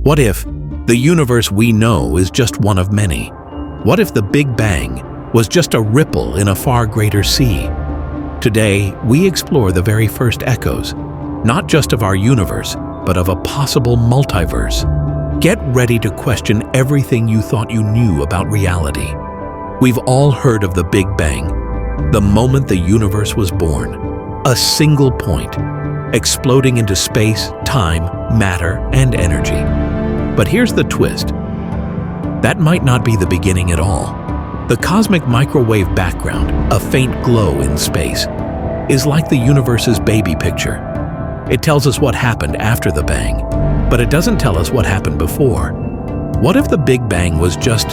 What if the universe we know is just one of many? What if the Big Bang was just a ripple in a far greater sea? Today, we explore the very first echoes, not just of our universe, but of a possible multiverse. Get ready to question everything you thought you knew about reality. We've all heard of the Big Bang, the moment the universe was born. A single point, exploding into space, time, matter, and energy. But here's the twist. That might not be the beginning at all. The cosmic microwave background, a faint glow in space, is like the universe's baby picture. It tells us what happened after the bang, but it doesn't tell us what happened before. What if the Big Bang was just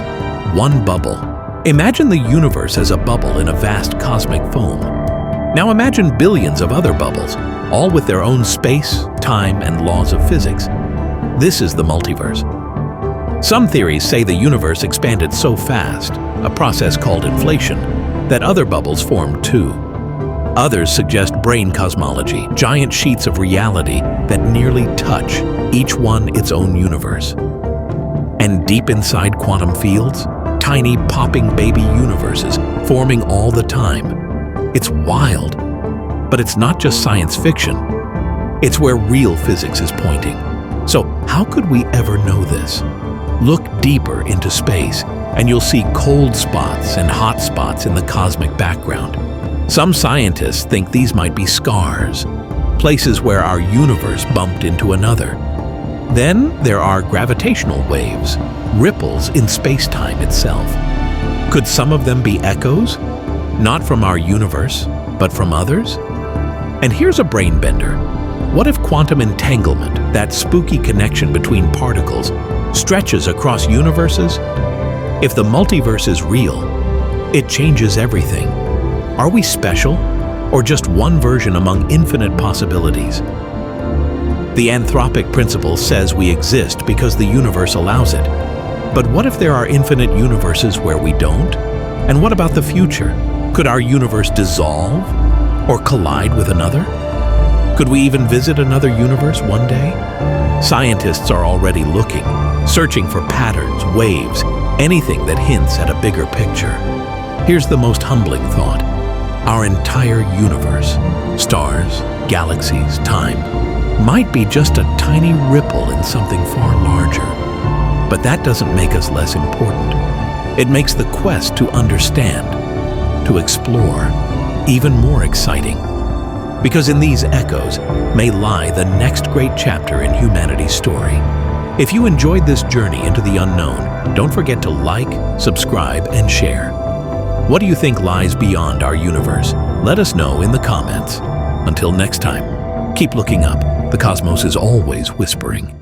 one bubble? Imagine the universe as a bubble in a vast cosmic foam. Now imagine billions of other bubbles, all with their own space, time, and laws of physics. This is the multiverse. Some theories say the universe expanded so fast, a process called inflation, that other bubbles formed too. Others suggest brane cosmology, giant sheets of reality that nearly touch, each one its own universe. And deep inside quantum fields, tiny popping baby universes forming all the time. It's wild, but it's not just science fiction. It's where real physics is pointing. So how could we ever know this? Look deeper into space, and you'll see cold spots and hot spots in the cosmic background. Some scientists think these might be scars, places where our universe bumped into another. Then there are gravitational waves, ripples in space-time itself. Could some of them be echoes? Not from our universe, but from others? And here's a brain bender. What if quantum entanglement, that spooky connection between particles, stretches across universes? If the multiverse is real, it changes everything. Are we special, or just one version among infinite possibilities? The anthropic principle says we exist because the universe allows it. But what if there are infinite universes where we don't? And what about the future? Could our universe dissolve or collide with another? Could we even visit another universe one day? Scientists are already looking, searching for patterns, waves, anything that hints at a bigger picture. Here's the most humbling thought. Our entire universe, stars, galaxies, time, might be just a tiny ripple in something far larger. But that doesn't make us less important. It makes the quest to understand, to explore, even more exciting. Because in these echoes may lie the next great chapter in humanity's story. If you enjoyed this journey into the unknown, don't forget to like, subscribe, and share. What do you think lies beyond our universe? Let us know in the comments. Until next time, keep looking up. The cosmos is always whispering.